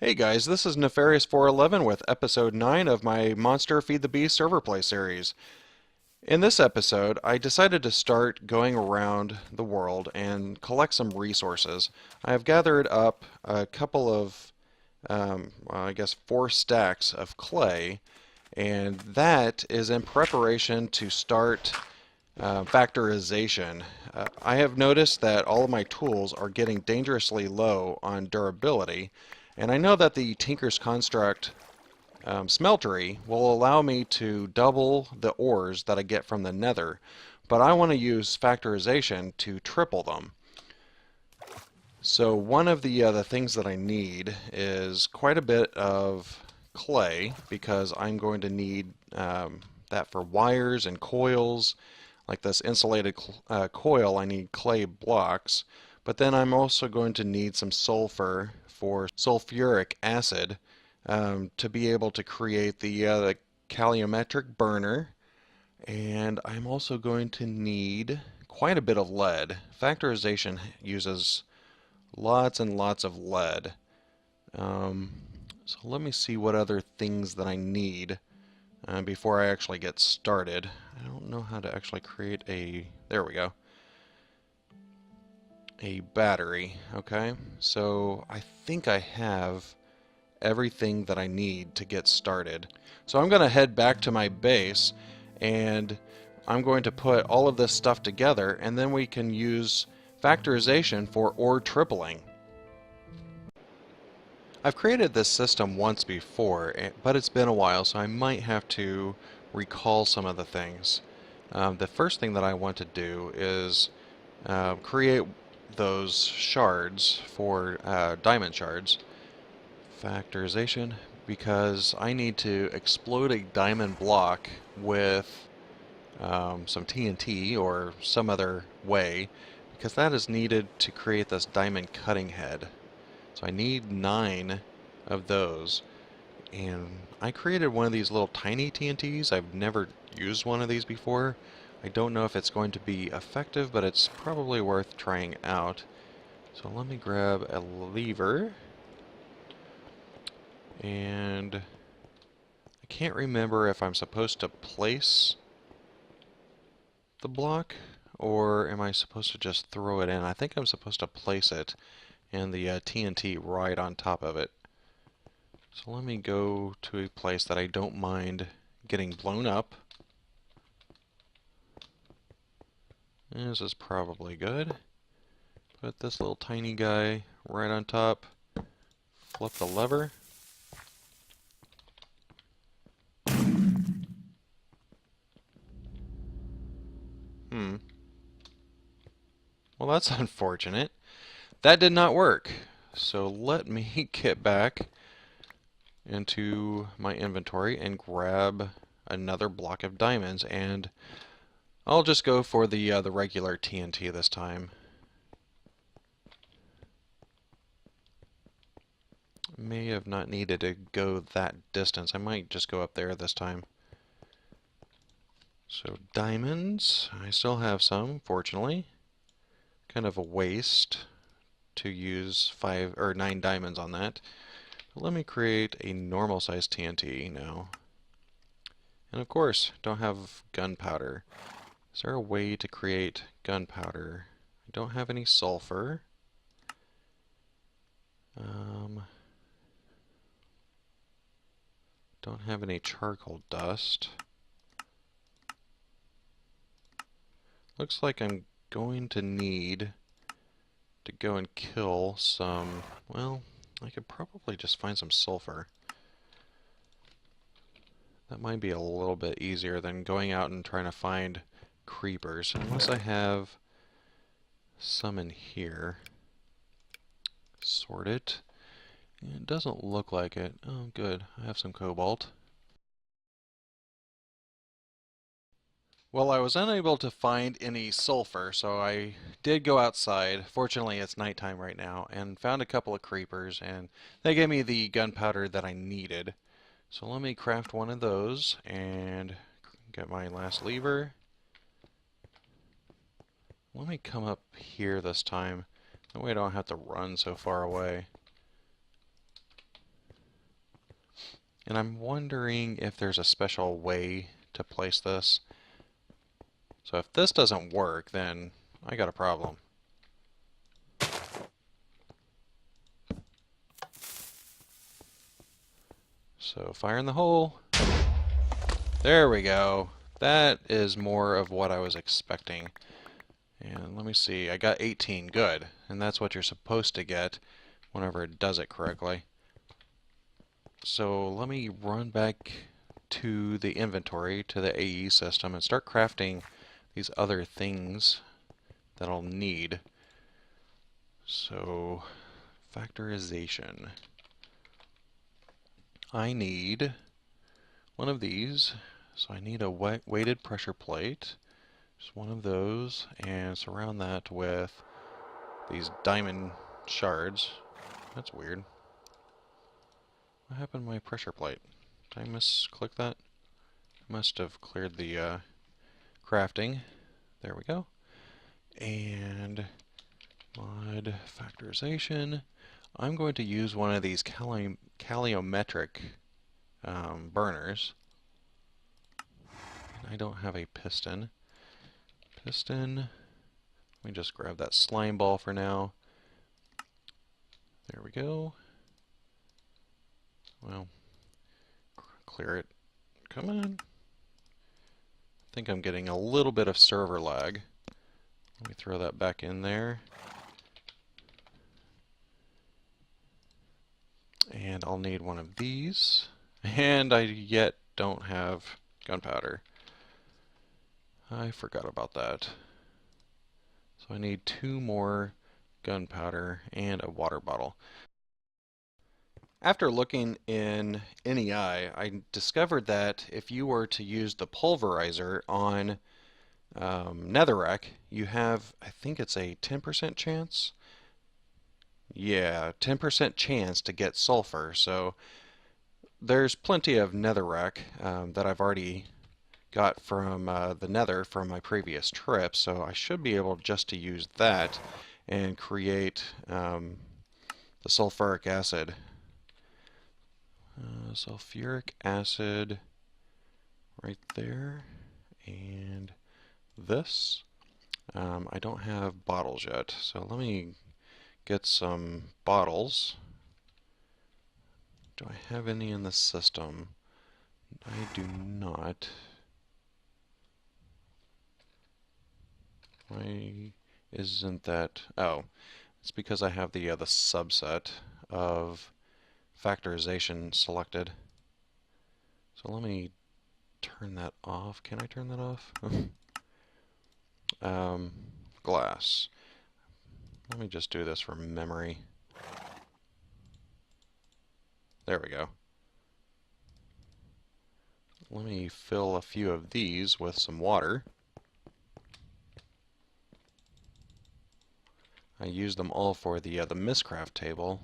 Hey guys, this is Nefarious411 with episode 9 of my Monster Feed the Beast server play series. In this episode, I decided to start going around the world and collect some resources. I have gathered up a couple of, well, I guess 4 stacks of clay, and that is in preparation to start factorization. I have noticed that all of my tools are getting dangerously low on durability, and I know that the Tinker's Construct smeltery will allow me to double the ores that I get from the nether, but I want to use factorization to triple them. So one of the things that I need is quite a bit of clay because I'm going to need that for wires and coils. Like this insulated coil, I need clay blocks, but then I'm also going to need some sulfur for sulfuric acid to be able to create the calorimetric burner, and I'm also going to need quite a bit of lead. Factorization uses lots and lots of lead. Um, so let me see what other things that I need before I actually get started. I don't know how to actually create a... There we go. A battery. Okay, so I think I have everything that I need to get started. So I'm going to head back to my base and I'm going to put all of this stuff together, and then we can use factorization for ore tripling. I've created this system once before, but it's been a while, so I might have to recall some of the things. The first thing that I want to do is create those shards for diamond shards. Factorization, because I need to explode a diamond block with some TNT or some other way, because that is needed to create this diamond cutting head. So I need 9 of those, and I created one of these little tiny TNTs. I've never used one of these before. I don't know if it's going to be effective, but it's probably worth trying out. So let me grab a lever, and I can't remember if I'm supposed to place the block or am I supposed to just throw it in. I think I'm supposed to place it and the TNT right on top of it. So let me go to a place that I don't mind getting blown up. This is probably good. Put this little tiny guy right on top. Flip the lever. Hmm. Well, that's unfortunate. That did not work. So let me get back into my inventory and grab another block of diamonds, and I'll just go for the regular TNT this time. May have not needed to go that distance. I might just go up there this time. So diamonds, I still have some, fortunately. Kind of a waste to use 5 or 9 diamonds on that. But let me create a normal size TNT now. And of course, don't have gunpowder. Is there a way to create gunpowder? I don't have any sulfur. Don't have any charcoal dust. Looks like I'm going to need to go and kill some... Well, I could probably just find some sulfur. That might be a little bit easier than going out and trying to find creepers, unless I have some in here. Sort it. It doesn't look like it. Oh, good. I have some cobalt. Well, I was unable to find any sulfur, so I did go outside. Fortunately, it's nighttime right now, and found a couple of creepers, and they gave me the gunpowder that I needed. So let me craft one of those and get my last lever. Let me come up here this time. That way I don't have to run so far away. And I'm wondering if there's a special way to place this. So if this doesn't work, then I got a problem. So fire in the hole. There we go. That is more of what I was expecting. And let me see, I got 18, good. And that's what you're supposed to get whenever it does it correctly. So let me run back to the inventory, to the AE system, and start crafting these other things that I'll need. So, factorization. I need one of these. So I need a weighted pressure plate. Just one of those, and surround that with these diamond shards. That's weird. What happened to my pressure plate? Did I misclick that? Must have cleared the crafting. There we go. And mod factorization. I'm going to use one of these calorimetric burners. I don't have a piston. Let me just grab that slime ball for now. There we go. Well, clear it. Come on. I think I'm getting a little bit of server lag. Let me throw that back in there. And I'll need one of these. And I yet don't have gunpowder. I forgot about that. So I need 2 more gunpowder and a water bottle. After looking in NEI, I discovered that if you were to use the pulverizer on netherrack, you have, I think it's a 10% chance? Yeah, 10% chance to get sulfur. So there's plenty of netherrack that I've already got from the nether from my previous trip, so I should be able just to use that and create the sulfuric acid. Sulfuric acid right there, and this. I don't have bottles yet, so let me get some bottles. Do I have any in the system? I do not. Why isn't that? Oh, it's because I have the subset of factorization selected. So let me turn that off. Can I turn that off? Glass. Let me just do this from memory. There we go. Let me fill a few of these with some water. I used them all for the Mistcraft table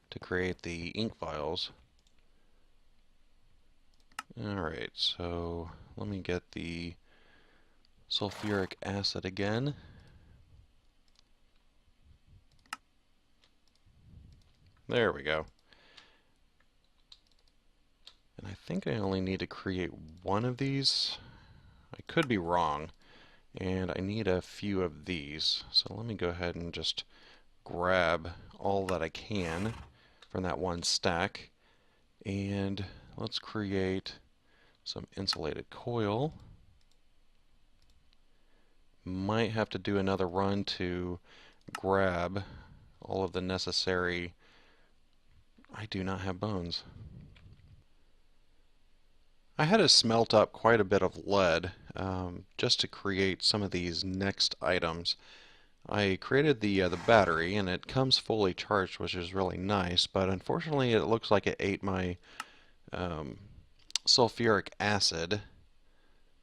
to create the ink vials. Alright, so let me get the sulfuric acid again. There we go. And I think I only need to create one of these. I could be wrong. And I need a few of these. So let me go ahead and just grab all that I can from that one stack. And let's create some insulated coil. Might have to do another run to grab all of the necessary... I do not have bones. I had to smelt up quite a bit of lead just to create some of these next items. I created the battery, and it comes fully charged, which is really nice, but unfortunately it looks like it ate my sulfuric acid.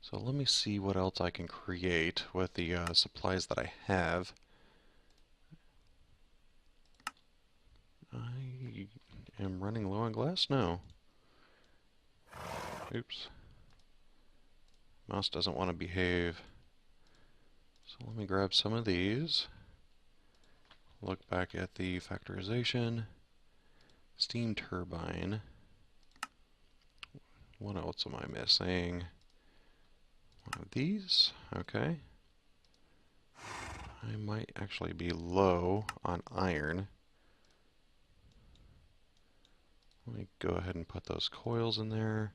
So let me see what else I can create with the supplies that I have. I am running low on glass? No. Oops. Mouse doesn't want to behave. So let me grab some of these. Look back at the factorization. Steam turbine. What else am I missing? One of these. Okay. I might actually be low on iron. Let me go ahead and put those coils in there.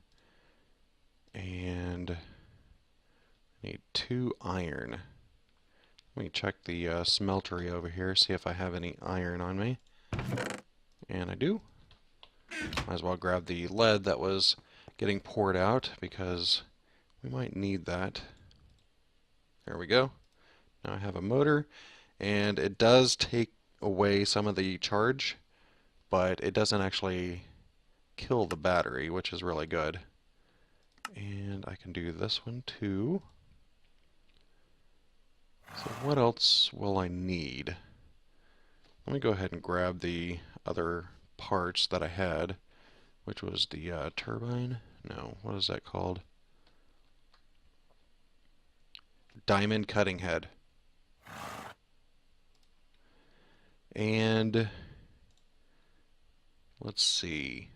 And I need 2 iron. Let me check the smeltery over here, see if I have any iron on me. And I do. Might as well grab the lead that was getting poured out because we might need that. There we go. Now I have a motor, and it does take away some of the charge, but it doesn't actually kill the battery, which is really good. And I can do this one too. So what else will I need? Let me go ahead and grab the other parts that I had, which was the turbine. No, what is that called? Diamond cutting head. And let's see.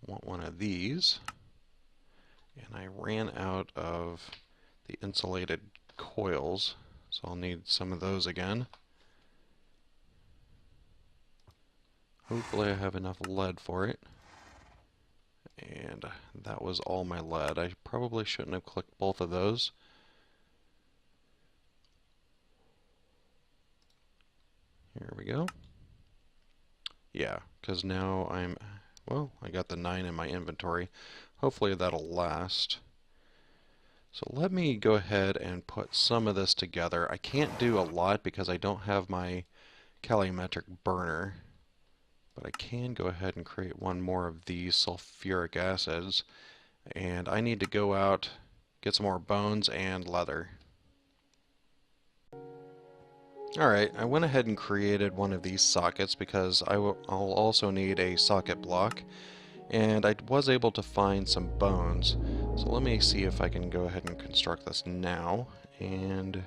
Want one of these. And I ran out of the insulated coils, so I'll need some of those again. Hopefully I have enough lead for it. And that was all my lead. I probably shouldn't have clicked both of those. Here we go. Yeah, because now I got the 9 in my inventory. Hopefully that'll last. So let me go ahead and put some of this together. I can't do a lot because I don't have my calorimetric burner, but I can go ahead and create one more of these sulfuric acids. And I need to go out, get some more bones and leather. Alright, I went ahead and created one of these sockets because I'll also need a socket block. And I was able to find some bones. So let me see if I can go ahead and construct this now. And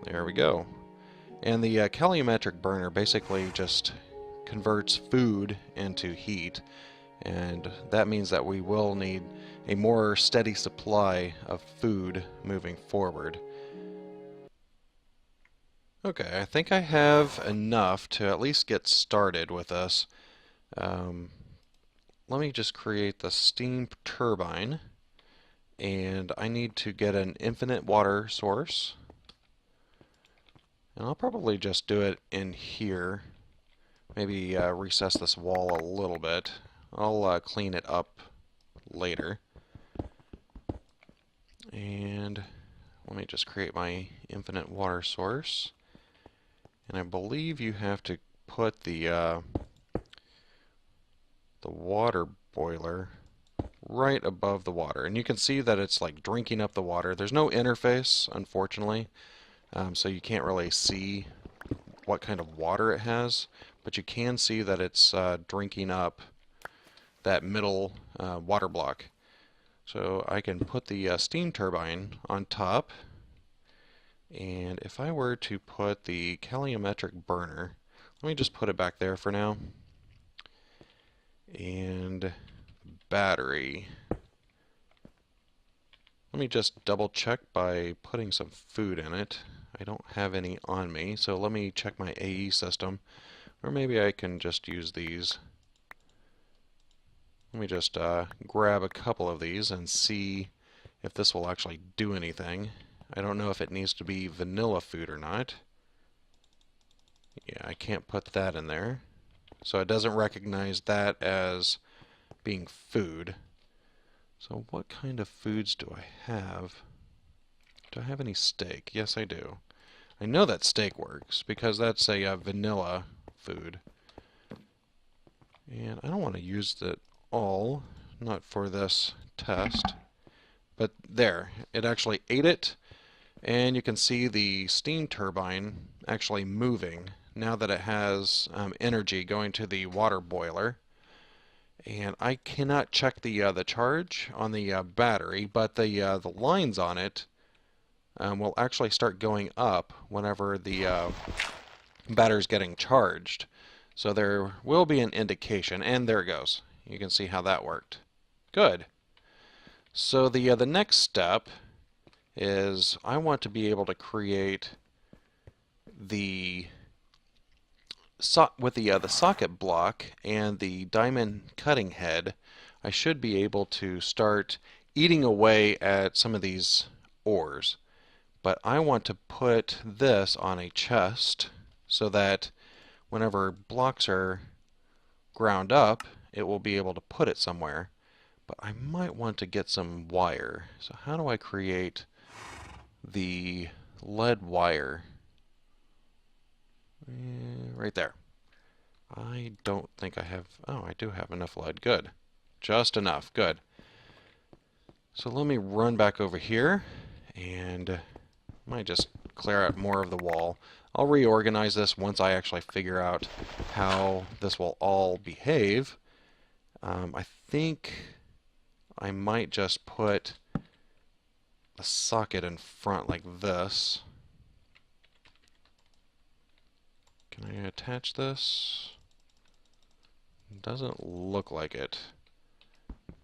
there we go. And the calorimetric burner basically just converts food into heat. And that means that we will need a more steady supply of food moving forward. Okay, I think I have enough to at least get started with this. Let me just create the steam turbine, and I need to get an infinite water source, and I'll probably just do it in here. Maybe recess this wall a little bit. I'll clean it up later. And let me just create my infinite water source, and I believe you have to put the water boiler right above the water, and you can see that it's like drinking up the water. There's no interface, unfortunately, so you can't really see what kind of water it has, but you can see that it's drinking up that middle water block. So I can put the steam turbine on top, and if I were to put the calorimetric burner, let me just put it back there for now. And battery. Let me just double check by putting some food in it. I don't have any on me, so let me check my AE system. Or maybe I can just use these. Let me just grab a couple of these and see if this will actually do anything. I don't know if it needs to be vanilla food or not. Yeah, I can't put that in there. So it doesn't recognize that as being food. So what kind of foods do I have? Do I have any steak? Yes, I do. I know that steak works because that's a vanilla food. And I don't want to use it all, not for this test. But there, it actually ate it, and you can see the steam turbine actually moving now that it has energy going to the water boiler. And I cannot check the charge on the battery, but the lines on it will actually start going up whenever the battery's getting charged. So there will be an indication, and there it goes. You can see how that worked. Good. So the next step is I want to be able to create the with the socket block and the diamond cutting head. I should be able to start eating away at some of these ores. But I want to put this on a chest so that whenever blocks are ground up, it will be able to put it somewhere. But I might want to get some wire. So how do I create the lead wire? Right there. I don't think I have... Oh, I do have enough lead. Good. Just enough. Good. So let me run back over here and might just clear out more of the wall. I'll reorganize this once I actually figure out how this will all behave. I think I might just put a socket in front like this. Can I attach this? Doesn't look like it.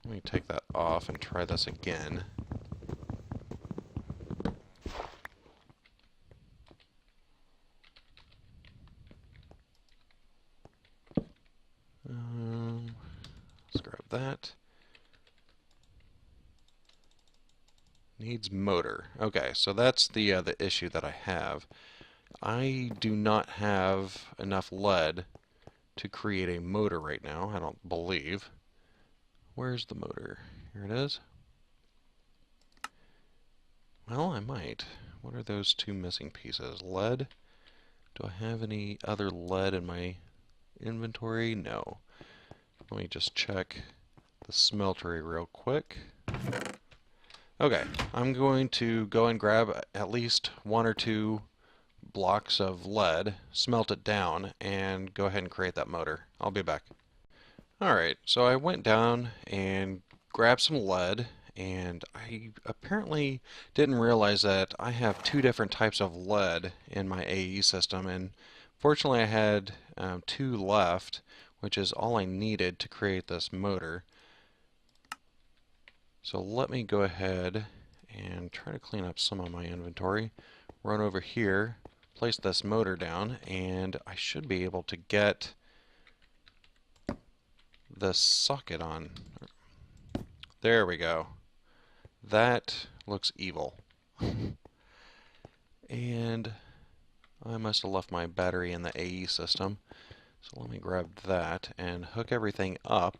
Let me take that off and try this again. Let's grab that. Needs motor. Okay, so that's the issue that I have. I do not have enough lead to create a motor right now, I don't believe. Where's the motor? Here it is. Well, I might. What are those two missing pieces? Lead? Do I have any other lead in my inventory? No. Let me just check the smeltery real quick. Okay, I'm going to go and grab at least 1 or 2 blocks of lead, smelt it down, and go ahead and create that motor. I'll be back. Alright, so I went down and grabbed some lead, and I apparently didn't realize that I have 2 different types of lead in my AE system, and fortunately I had 2 left, which is all I needed to create this motor. So let me go ahead and try to clean up some of my inventory. Run over here, place this motor down, and I should be able to get the socket on. There we go. That looks evil. And I must have left my battery in the AE system. So let me grab that and hook everything up.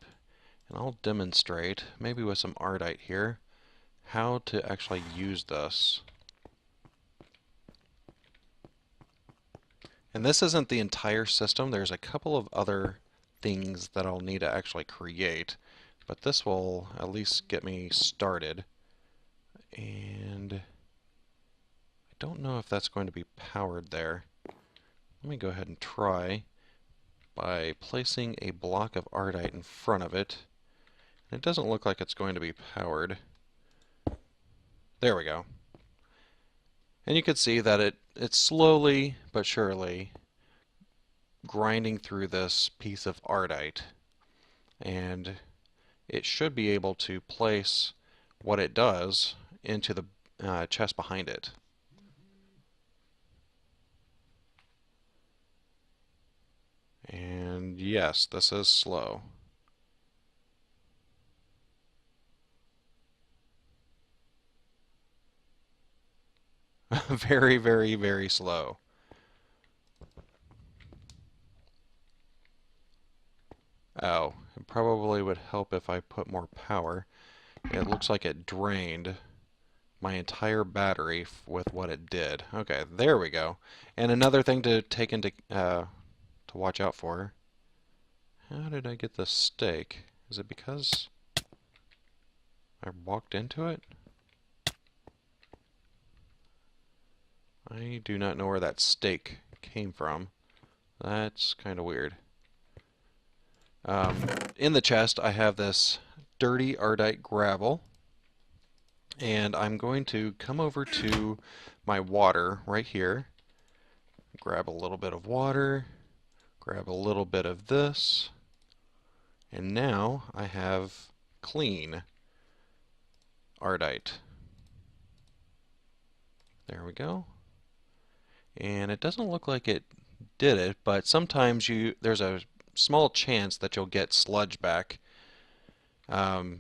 And I'll demonstrate, maybe with some Ardite here, how to actually use this. And this isn't the entire system. There's a couple of other things that I'll need to actually create, but this will at least get me started. And I don't know if that's going to be powered there. Let me go ahead and try by placing a block of Ardite in front of it. It doesn't look like it's going to be powered. There we go. And you can see that it's slowly but surely grinding through this piece of Ardite. And it should be able to place what it does into the chest behind it. And yes, this is slow. Very, very, very slow. Oh, it probably would help if I put more power. It looks like it drained my entire battery with what it did. Okay, there we go. And another thing to take into to watch out for. How did I get this stake? Is it because I walked into it? I do not know where that stake came from. That's kind of weird. In the chest, I have this dirty Ardite gravel, and I'm going to come over to my water right here, grab a little bit of water, grab a little bit of this, And now I have clean ardite. There we go. And it doesn't look like it did it, but sometimes there's a small chance that you'll get sludge back. And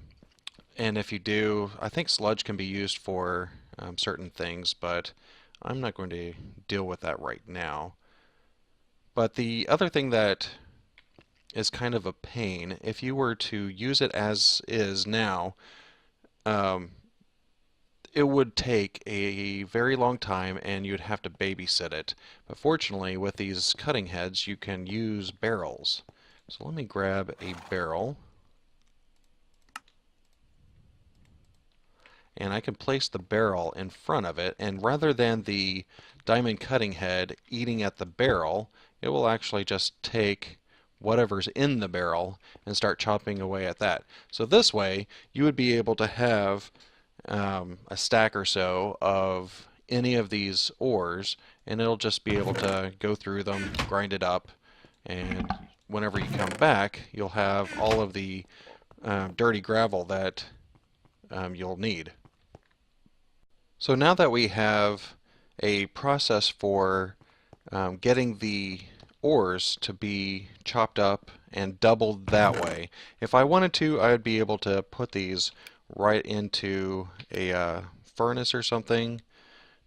if you do, I think sludge can be used for certain things, but I'm not going to deal with that right now. But the other thing that is kind of a pain, if you were to use it as is now, um, it would take a very long time and you'd have to babysit it. But fortunately, with these cutting heads, you can use barrels. So let me grab a barrel. And I can place the barrel in front of it, and rather than the diamond cutting head eating at the barrel, it will actually just take whatever's in the barrel and start chopping away at that. So this way, you would be able to have a stack or so of any of these ores, and it'll just be able to go through them, grind it up, and whenever you come back, you'll have all of the dirty gravel that you'll need. So now that we have a process for getting the ores to be chopped up and doubled that way, if I wanted to, I would be able to put these right into a furnace or something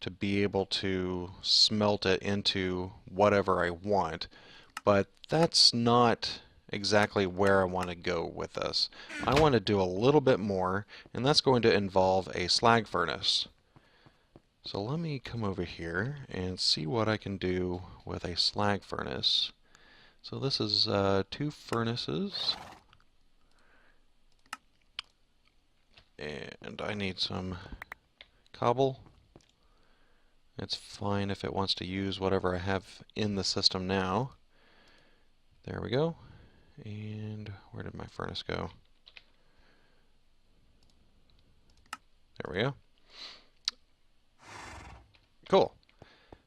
to be able to smelt it into whatever I want. But that's not exactly where I want to go with this. I want to do a little bit more, and that's going to involve a slag furnace. So let me come over here and see what I can do with a slag furnace. So this is 2 furnaces. And I need some cobble. It's fine if it wants to use whatever I have in the system now. There we go. And where did my furnace go? There we go. Cool.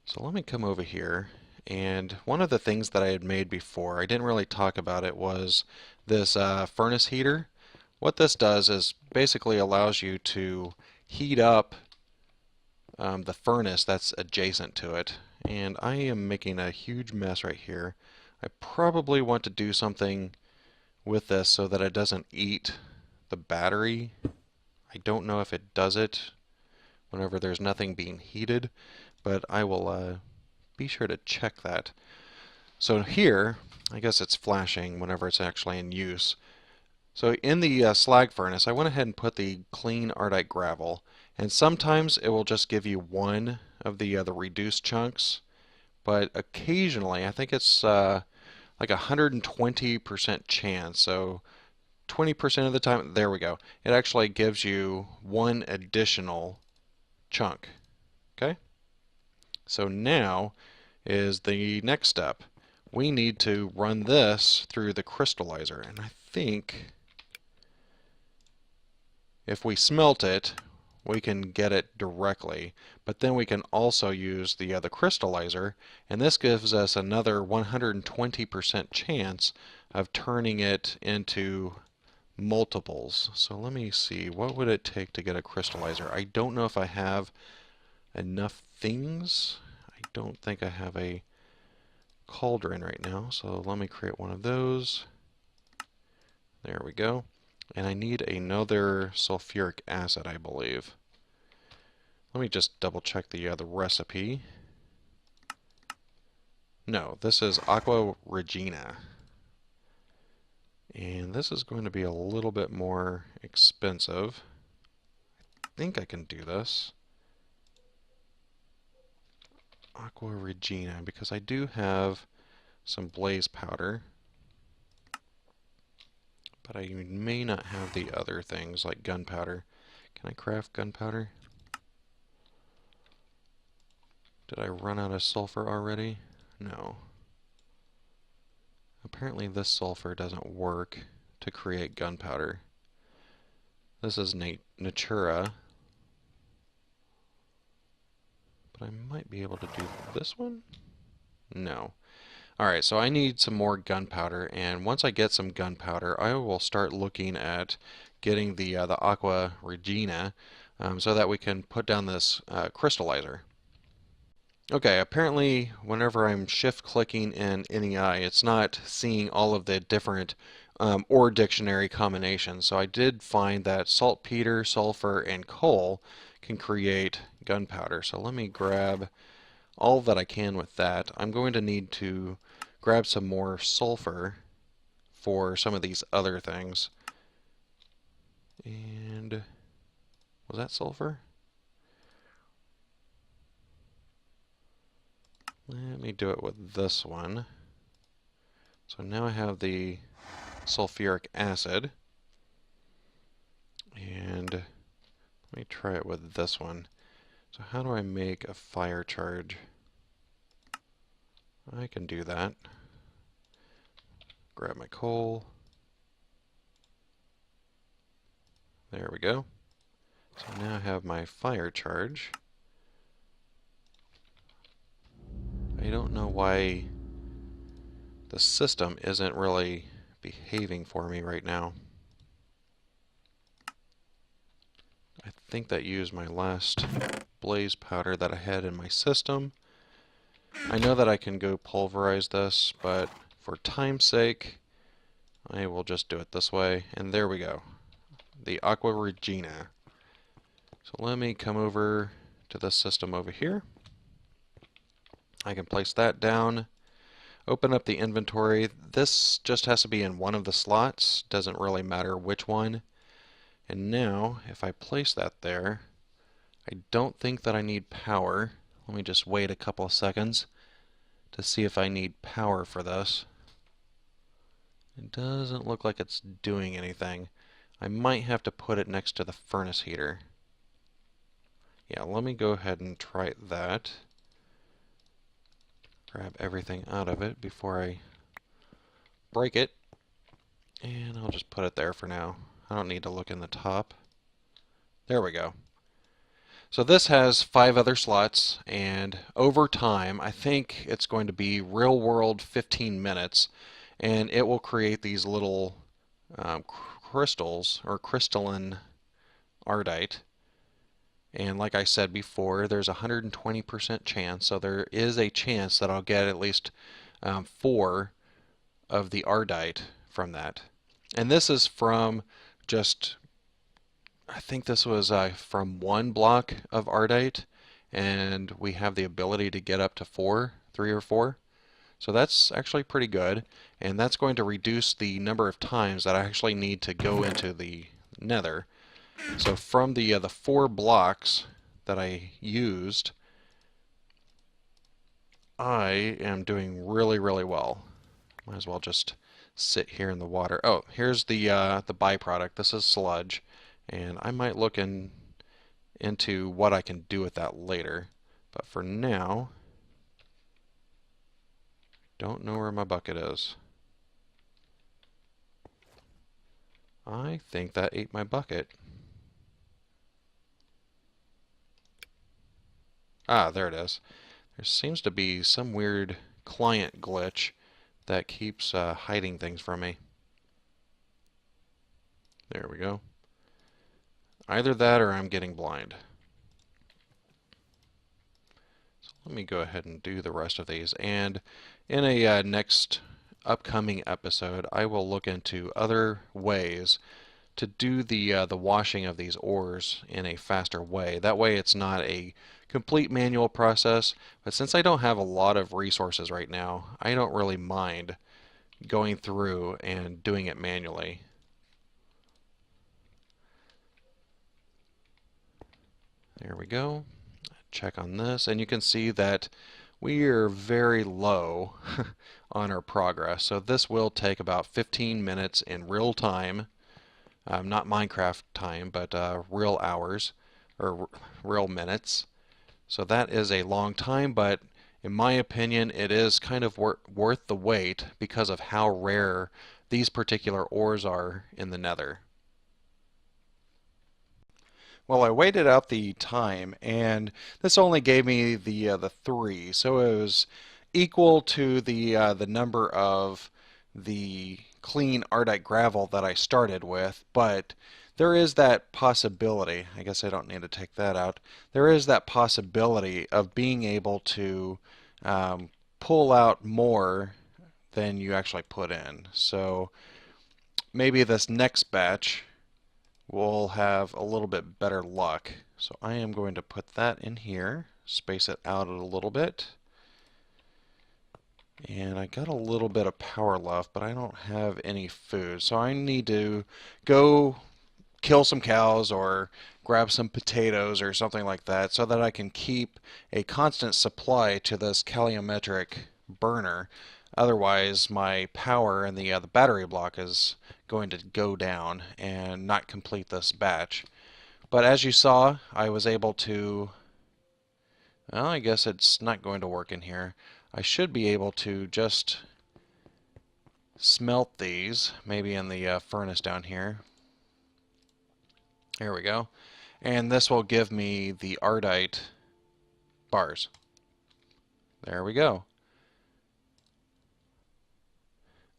So let me come over here, and one of the things that I had made before, I didn't really talk about it, was this furnace heater. What this does is basically allows you to heat up the furnace that's adjacent to it. And I am making a huge mess right here. I probably want to do something with this so that it doesn't eat the battery. I don't know if it does it whenever there's nothing being heated, but I will be sure to check that. So here, I guess it's flashing whenever it's actually in use. So in the slag furnace, I went ahead and put the clean ardite gravel, and sometimes it will just give you one of the reduced chunks, but occasionally, I think it's like 120% chance, so 20% of the time, there we go, it actually gives you one additional chunk. Okay? So now is the next step. We need to run this through the crystallizer, and I think if we smelt it, we can get it directly, but then we can also use the crystallizer, and this gives us another 120% chance of turning it into multiples. So let me see, what would it take to get a crystallizer? I don't know if I have enough things. I don't think I have a cauldron right now, so let me create one of those. There we go. And I need another sulfuric acid, I believe. Let me just double check the recipe. No, this is Aqua Regina. And this is going to be a little bit more expensive. I think I can do this. Aqua Regina, because I do have some blaze powder. But I may not have the other things like gunpowder. Can I craft gunpowder? Did I run out of sulfur already? No. Apparently this sulfur doesn't work to create gunpowder. This is Natura. But I might be able to do this one? No. Alright, so I need some more gunpowder, and once I get some gunpowder, I will start looking at getting the Aqua Regina so that we can put down this crystallizer. Okay, apparently whenever I'm shift clicking in NEI, it's not seeing all of the different ore dictionary combinations. So I did find that saltpeter, sulfur, and coal can create gunpowder. So let me grab all that I can with that. I'm going to need to grab some more sulfur for some of these other things. And was that sulfur? Let me do it with this one. So now I have the sulfuric acid. And let me try it with this one. So how do I make a fire charge? I can do that. Grab my coal. There we go. So now I have my fire charge. I don't know why the system isn't really behaving for me right now. I think that used my last blaze powder that I had in my system. I know that I can go pulverize this, but for time's sake, I will just do it this way. And there we go. The Aqua Regina. So let me come over to this system over here. I can place that down. Open up the inventory. This just has to be in one of the slots. Doesn't really matter which one. And now, if I place that there, I don't think that I need power. Let me just wait a couple of seconds to see if I need power for this. It doesn't look like it's doing anything. I might have to put it next to the furnace heater. Yeah, let me go ahead and try that. Grab everything out of it before I break it. And I'll just put it there for now. I don't need to look in the top. There we go. So this has 5 other slots, and over time, I think it's going to be real world 15 minutes, and it will create these little crystals, or crystalline ardite. And like I said before, there's a 120% chance, so there is a chance that I'll get at least 4 of the ardite from that. And this is from just, I think this was from 1 block of ardite, and we have the ability to get up to 3 or 4. So that's actually pretty good, and that's going to reduce the number of times that I actually need to go into the nether. So from the 4 blocks that I used, I am doing really, really well. Might as well just sit here in the water. Oh, here's the byproduct. This is sludge, and I might look into what I can do with that later. But for now, don't know where my bucket is. I think that ate my bucket. Ah, there it is. There seems to be some weird client glitch that keeps hiding things from me. There we go. Either that or I'm getting blind. So let me go ahead and do the rest of these. And in a next upcoming episode, I will look into other ways to do the washing of these ores in a faster way. That way it's not a complete manual process, but since I don't have a lot of resources right now, I don't really mind going through and doing it manually. There we go. Check on this, and you can see that we are very low on our progress. So this will take about 15 minutes in real time. Not Minecraft time, but real hours, or real minutes. So that is a long time, but in my opinion, it is kind of worth the wait because of how rare these particular ores are in the nether. Well, I waited out the time, and this only gave me the 3, so it was equal to the number of the clean Ardite gravel that I started with, but there is that possibility. I guess I don't need to take that out. There is that possibility of being able to pull out more than you actually put in. So maybe this next batch will have a little bit better luck. So I am going to put that in here, space it out a little bit. And I got a little bit of power left, but I don't have any food. So I need to go kill some cows or grab some potatoes or something like that so that I can keep a constant supply to this calorimetric burner. Otherwise, my power in the battery block is going to go down and not complete this batch. But as you saw, I was able to, well, I guess it's not going to work in here. I should be able to just smelt these, maybe in the furnace down here. There we go. And this will give me the Ardite bars. There we go.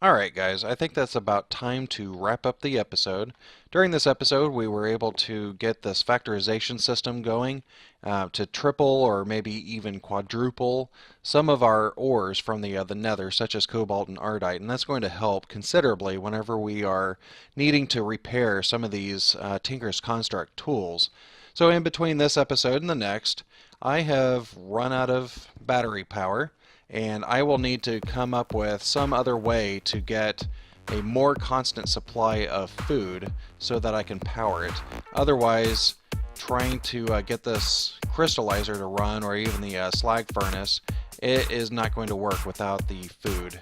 Alright guys, I think that's about time to wrap up the episode. During this episode we were able to get this factorization system going to triple or maybe even quadruple some of our ores from the nether, such as cobalt and Ardite, and that's going to help considerably whenever we are needing to repair some of these Tinker's Construct tools. So in between this episode and the next, I have run out of battery power, and I will need to come up with some other way to get a more constant supply of food so that I can power it. Otherwise, trying to get this crystallizer to run, or even the slag furnace, it is not going to work without the food.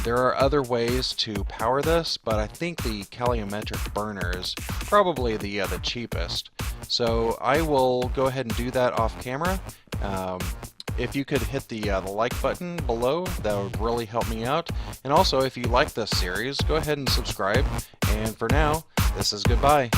There are other ways to power this, but I think the calorimetric burner is probably the cheapest. So I will go ahead and do that off camera. If you could hit the like button below, that would really help me out. And also, if you like this series, go ahead and subscribe. And for now, this is goodbye.